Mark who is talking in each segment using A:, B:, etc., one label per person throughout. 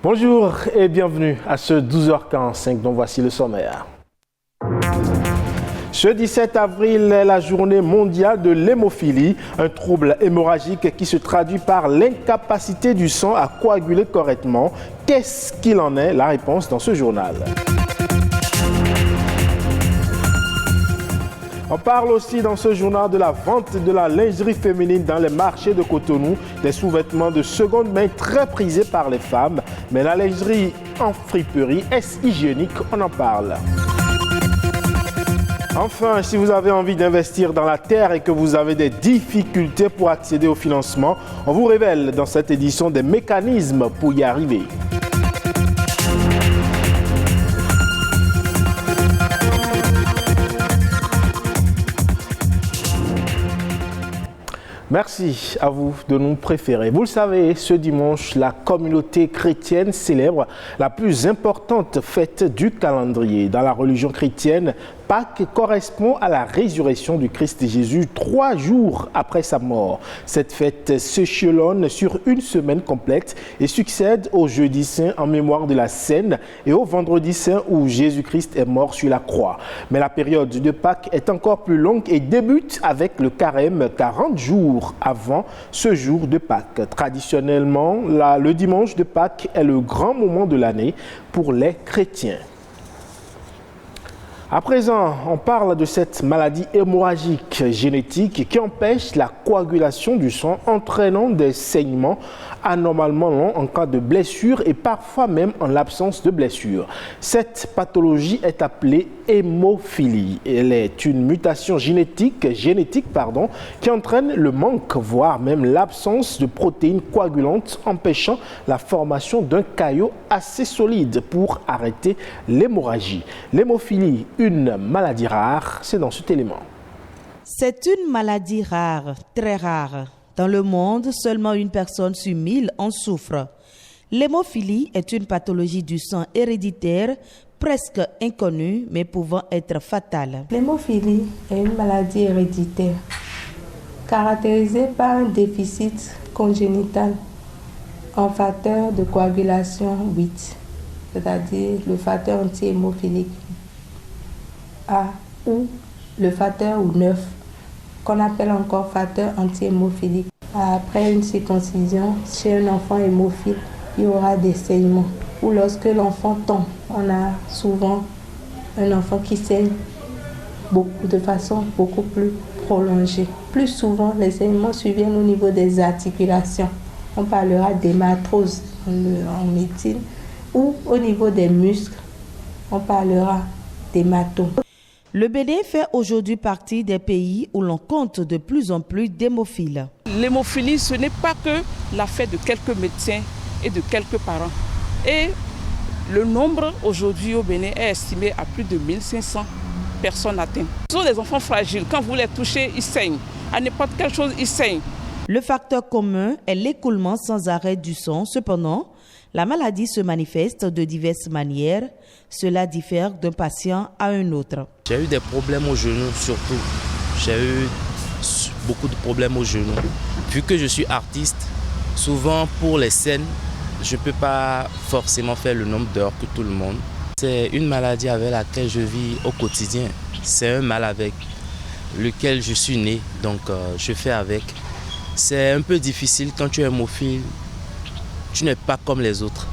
A: Bonjour et bienvenue à ce 12h45 dont voici le sommaire. Ce 17 avril est la journée mondiale de l'hémophilie, un trouble hémorragique qui se traduit par l'incapacité du sang à coaguler correctement. Qu'est-ce qu'il en est? La réponse dans ce journal. On parle aussi dans ce journal de la vente de la lingerie féminine dans les marchés de Cotonou, des sous-vêtements de seconde main très prisés par les femmes. Mais la lingerie en friperie, est-ce hygiénique? On en parle. Enfin, si vous avez envie d'investir dans la terre et que vous avez des difficultés pour accéder au financement, on vous révèle dans cette édition des mécanismes pour y arriver. Merci à vous de nous préférer. Vous le savez, ce dimanche, la communauté chrétienne célèbre la plus importante fête du calendrier. Dans la religion chrétienne, Pâques correspond à la résurrection du Christ Jésus 3 jours après sa mort. Cette fête s'échelonne sur une semaine complète et succède au jeudi saint en mémoire de la Seine et au vendredi saint où Jésus-Christ est mort sur la croix. Mais la période de Pâques est encore plus longue et débute avec le carême 40 jours avant ce jour de Pâques. Traditionnellement, le dimanche de Pâques est le grand moment de l'année pour les chrétiens. À présent, on parle de cette maladie hémorragique génétique qui empêche la coagulation du sang, entraînant des saignements anormalement longs en cas de blessure et parfois même en l'absence de blessure. Cette pathologie est appelée hémophilie. Elle est une mutation génétique qui entraîne le manque, voire même l'absence de protéines coagulantes, empêchant la formation d'un caillot assez solide pour arrêter l'hémorragie. L'hémophilie, une maladie rare, c'est dans cet élément.
B: C'est une maladie rare, très rare. Dans le monde, seulement une personne sur 1000 en souffre. L'hémophilie est une pathologie du sang héréditaire presque inconnue, mais pouvant être fatale.
C: L'hémophilie est une maladie héréditaire caractérisée par un déficit congénital en facteur de coagulation 8, c'est-à-dire le facteur anti-hémophilique A ou le facteur 9, qu'on appelle encore facteur anti-hémophilique. Après une circoncision, chez un enfant hémophile, il y aura des saignements. Ou lorsque l'enfant tombe, on a souvent un enfant qui saigne de façon beaucoup plus prolongée. Plus souvent, les saignements surviennent au niveau des articulations. On parlera d'hématose en médecine. Ou au niveau des muscles, on parlera d'hématome.
B: Le Bénin fait aujourd'hui partie des pays où l'on compte de plus en plus d'hémophiles.
D: L'hémophilie, ce n'est pas que l'affaire de quelques médecins et de quelques parents. Et le nombre aujourd'hui au Bénin est estimé à plus de 1500 personnes atteintes. Ce sont des enfants fragiles. Quand vous les touchez, ils saignent. À n'importe quelle chose, ils saignent.
B: Le facteur commun est l'écoulement sans arrêt du sang. Cependant, la maladie se manifeste de diverses manières. Cela diffère d'un patient à un autre.
E: J'ai eu des problèmes au genou surtout. J'ai eu beaucoup de problèmes au genou. Vu que je suis artiste, souvent pour les scènes, je ne peux pas forcément faire le nombre d'heures que tout le monde. C'est une maladie avec laquelle je vis au quotidien. C'est un mal avec lequel je suis né, donc je fais avec. C'est un peu difficile quand tu es hémophile. Tu n'es pas comme les autres.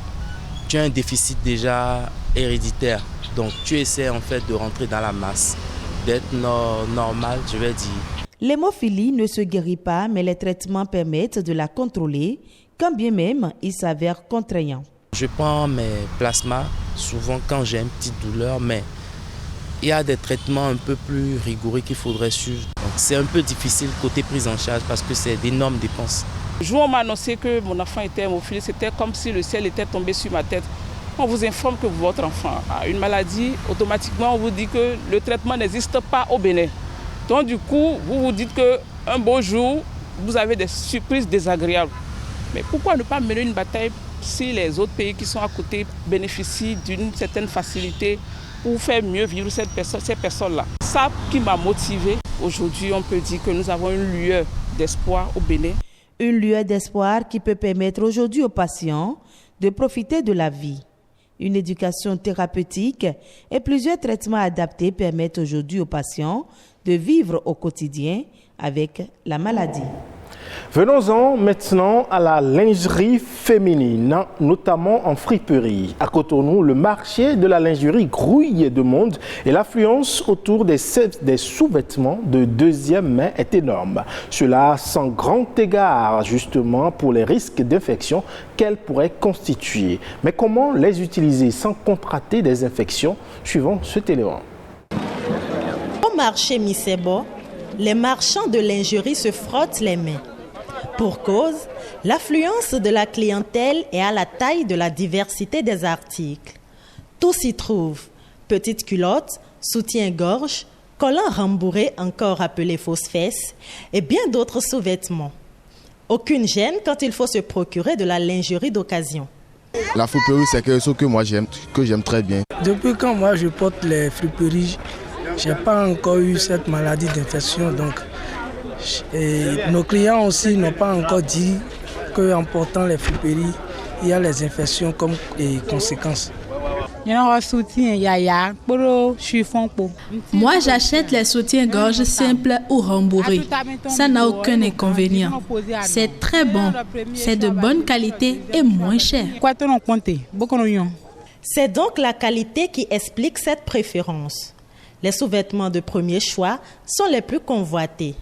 E: Tu as un déficit déjà héréditaire. Donc tu essaies en fait de rentrer dans la masse, d'être normal, je vais dire.
B: L'hémophilie ne se guérit pas, mais les traitements permettent de la contrôler, quand bien même il s'avère contraignant.
E: Je prends mes plasmas souvent quand j'ai une petite douleur, mais il y a des traitements un peu plus rigoureux qu'il faudrait suivre. Donc c'est un peu difficile côté prise en charge parce que c'est d'énormes dépenses.
D: Le jour où on m'a annoncé que mon enfant était hémophile, c'était comme si le ciel était tombé sur ma tête. On vous informe que votre enfant a une maladie, automatiquement on vous dit que le traitement n'existe pas au Bénin. Donc du coup, vous vous dites qu'un beau jour, vous avez des surprises désagréables. Mais pourquoi ne pas mener une bataille si les autres pays qui sont à côté bénéficient d'une certaine facilité pour faire mieux vivre ces personnes-là? Ça qui m'a motivé. Aujourd'hui, on peut dire que nous avons une lueur d'espoir au Bénin.
B: Une lueur d'espoir qui peut permettre aujourd'hui aux patients de profiter de la vie. Une éducation thérapeutique et plusieurs traitements adaptés permettent aujourd'hui aux patients de vivre au quotidien avec la maladie.
A: Venons-en maintenant à la lingerie féminine, notamment en friperie. À Cotonou, le marché de la lingerie grouille de monde et l'affluence autour des sous-vêtements de deuxième main est énorme. Cela sans grand égard justement pour les risques d'infection qu'elles pourraient constituer. Mais comment les utiliser sans contracter des infections? Suivant ce élément.
F: Au marché Misebo, les marchands de lingerie se frottent les mains. Pour cause, l'affluence de la clientèle est à la taille de la diversité des articles. Tout s'y trouve, petites culottes, soutien-gorge, collants rembourrés encore appelés fausses fesses et bien d'autres sous-vêtements. Aucune gêne quand il faut se procurer de la lingerie d'occasion.
G: La friperie, c'est quelque chose que moi j'aime très bien.
H: Depuis quand moi je porte les friperies, je n'ai pas encore eu cette maladie d'infection. Donc, nos clients aussi n'ont pas encore dit qu'en portant les friperies, il y a les infections comme conséquences.
I: Moi, j'achète les soutiens-gorge simples ou rembourrés. Ça n'a aucun inconvénient. C'est très bon, c'est de bonne qualité et moins cher.
F: C'est donc la qualité qui explique cette préférence. Les sous-vêtements de premier choix sont les plus convoités.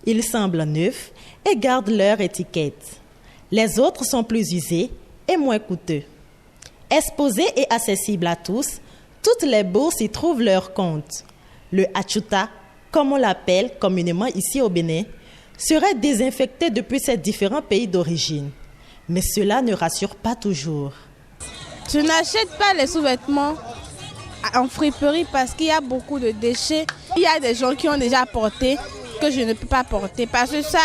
F: Ils semblent neufs et gardent leur étiquette. Les autres sont plus usés et moins coûteux. Exposés et accessibles à tous, toutes les bourses y trouvent leur compte. Le achuta, comme on l'appelle communément ici au Bénin, serait désinfecté depuis ces différents pays d'origine. Mais cela ne rassure pas toujours.
J: Je n'achète pas les sous-vêtements en friperie parce qu'il y a beaucoup de déchets. Il y a des gens qui ont déjà porté que je ne peux pas porter parce que ça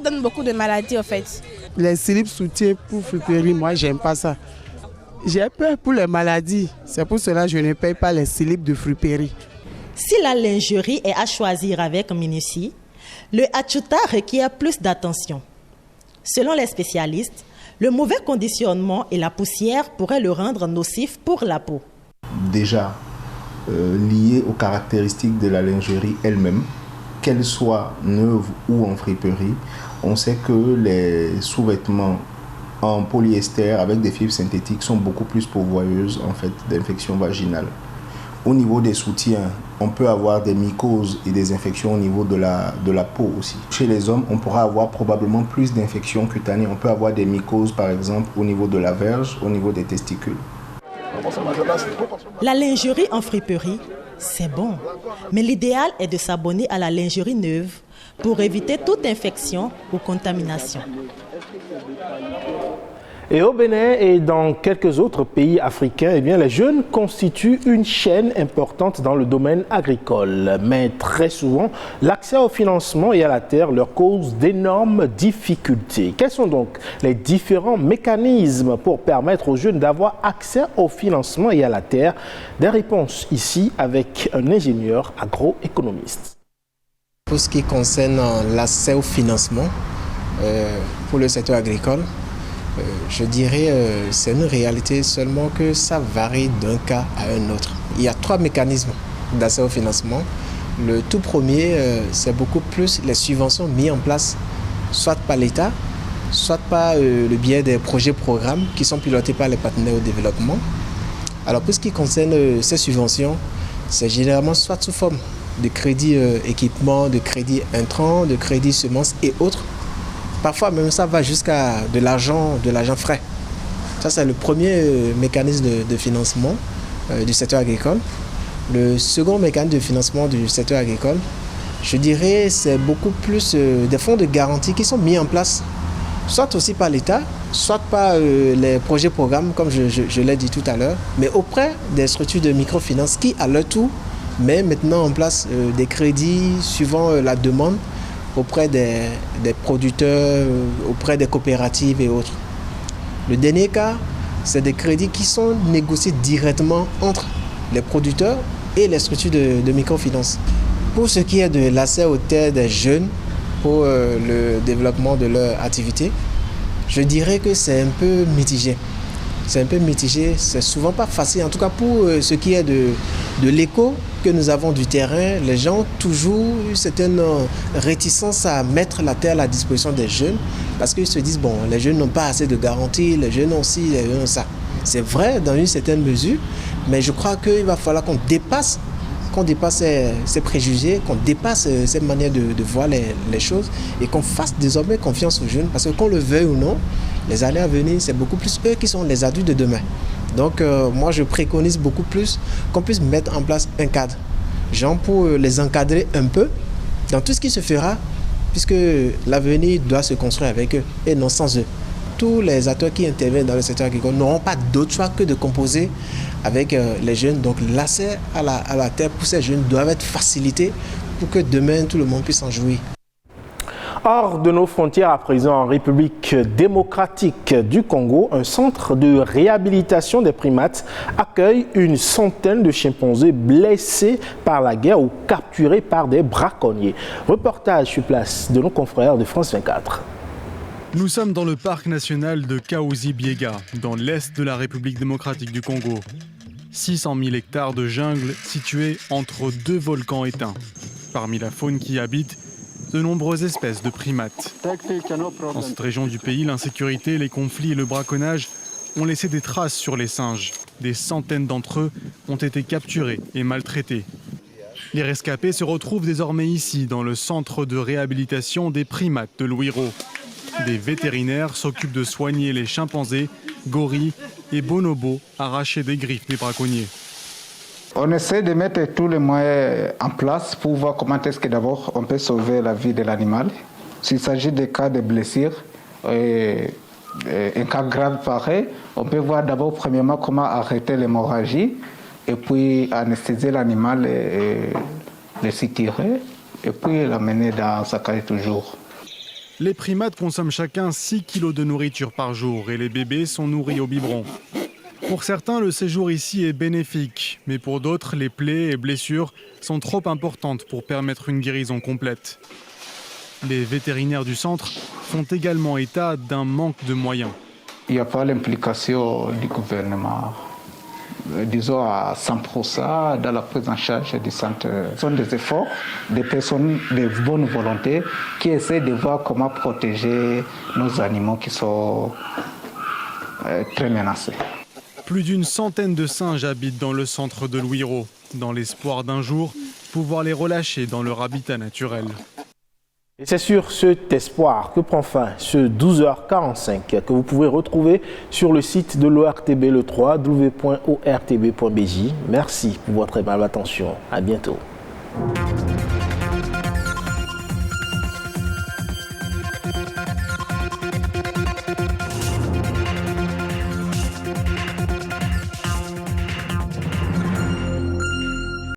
J: donne beaucoup de maladies en fait.
K: Les slips soutiens pour friperie, moi j'aime pas ça. J'ai peur pour les maladies, c'est pour cela que je ne paye pas les slips de friperie.
F: Si la lingerie est à choisir avec minutie, le achuta requiert plus d'attention. Selon les spécialistes, le mauvais conditionnement et la poussière pourraient le rendre nocif pour la peau.
L: Déjà, lié aux caractéristiques de la lingerie elle-même, qu'elle soit neuve ou en friperie, on sait que les sous-vêtements en polyester avec des fibres synthétiques sont beaucoup plus pourvoyeuses en fait d'infections vaginales. Au niveau des soutiens, on peut avoir des mycoses et des infections au niveau de la peau aussi. Chez les hommes, on pourra avoir probablement plus d'infections cutanées. On peut avoir des mycoses par exemple au niveau de la verge, au niveau des testicules.
F: La lingerie en friperie, c'est bon. Mais l'idéal est de s'abonner à la lingerie neuve pour éviter toute infection ou contamination.
A: Et au Bénin et dans quelques autres pays africains, eh bien, les jeunes constituent une chaîne importante dans le domaine agricole. Mais très souvent, l'accès au financement et à la terre leur cause d'énormes difficultés. Quels sont donc les différents mécanismes pour permettre aux jeunes d'avoir accès au financement et à la terre? Des réponses ici avec un ingénieur agroéconomiste.
M: Pour ce qui concerne l'accès au financement pour le secteur agricole, je dirais c'est une réalité seulement que ça varie d'un cas à un autre. Il y a 3 mécanismes d'accès au financement. Le tout premier, c'est beaucoup plus les subventions mises en place, soit par l'État, soit par le biais des projets-programmes qui sont pilotés par les partenaires au développement. Alors pour ce qui concerne ces subventions, c'est généralement soit sous forme de crédit équipement, de crédit intrant, de crédit semences et autres. Parfois même ça va jusqu'à de l'argent frais. Ça c'est le premier mécanisme de financement du secteur agricole. Le second mécanisme de financement du secteur agricole, je dirais c'est beaucoup plus des fonds de garantie qui sont mis en place, soit aussi par l'État, soit par les projets-programmes comme je l'ai dit tout à l'heure, mais auprès des structures de microfinance qui à leur tour mettent maintenant en place des crédits suivant la demande auprès des producteurs, auprès des coopératives et autres. Le dernier cas, c'est des crédits qui sont négociés directement entre les producteurs et les structures de microfinance. Pour ce qui est de l'accès aux terres des jeunes pour le développement de leur activité, je dirais que c'est un peu mitigé. c'est un peu mitigé, c'est souvent pas facile. En tout cas pour ce qui est de l'écho que nous avons du terrain, les gens ont toujours eu certaine réticence à mettre la terre à la disposition des jeunes parce qu'ils se disent, bon, les jeunes n'ont pas assez de garanties, les jeunes ont ci, les jeunes ont ça. C'est vrai dans une certaine mesure, mais je crois qu'il va falloir qu'on dépasse ces préjugés, qu'on dépasse cette manière de voir les choses et qu'on fasse désormais confiance aux jeunes parce que qu'on le veuille ou non, les années à venir, c'est beaucoup plus eux qui sont les adultes de demain. Donc moi je préconise beaucoup plus qu'on puisse mettre en place un cadre, genre pour les encadrer un peu dans tout ce qui se fera puisque l'avenir doit se construire avec eux et non sans eux. Tous les acteurs qui interviennent dans le secteur agricole n'auront pas d'autre choix que de composer avec les jeunes. Donc l'accès à la terre pour ces jeunes doit être facilité pour que demain tout le monde puisse en jouir.
A: Hors de nos frontières à présent, en République démocratique du Congo, un centre de réhabilitation des primates accueille une centaine de chimpanzés blessés par la guerre ou capturés par des braconniers. Reportage sur place de nos confrères de France 24.
N: Nous sommes dans le parc national de Kahuzi-Biega, dans l'est de la République démocratique du Congo. 600 000 hectares de jungle situés entre deux volcans éteints. Parmi la faune qui y habite, de nombreuses espèces de primates. Dans cette région du pays, l'insécurité, les conflits et le braconnage ont laissé des traces sur les singes. Des centaines d'entre eux ont été capturés et maltraités. Les rescapés se retrouvent désormais ici, dans le centre de réhabilitation des primates de Luiro. Des vétérinaires s'occupent de soigner les chimpanzés, gorilles et bonobos arrachés des griffes des braconniers.
O: On essaie de mettre tous les moyens en place pour voir comment est-ce que d'abord on peut sauver la vie de l'animal. S'il s'agit de cas de blessures, un cas grave pareil, on peut voir d'abord premièrement comment arrêter l'hémorragie et puis anesthésier l'animal et le tirer et puis l'amener dans sa cage toujours.
N: Les primates consomment chacun 6 kg de nourriture par jour et les bébés sont nourris au biberon. Pour certains, le séjour ici est bénéfique, mais pour d'autres, les plaies et blessures sont trop importantes pour permettre une guérison complète. Les vétérinaires du centre font également état d'un manque de moyens.
O: Il n'y a pas l'implication du gouvernement, disons à 100% dans la prise en charge du centre. Ce sont des efforts des personnes de bonne volonté qui essaient de voir comment protéger nos animaux qui sont très menacés.
N: Plus d'une centaine de singes habitent dans le centre de Luiro, dans l'espoir d'un jour pouvoir les relâcher dans leur habitat naturel.
A: Et c'est sur cet espoir que prend fin ce 12h45 que vous pouvez retrouver sur le site de l'ORTB, le www.ortb.bj. Merci pour votre aimable attention. À bientôt.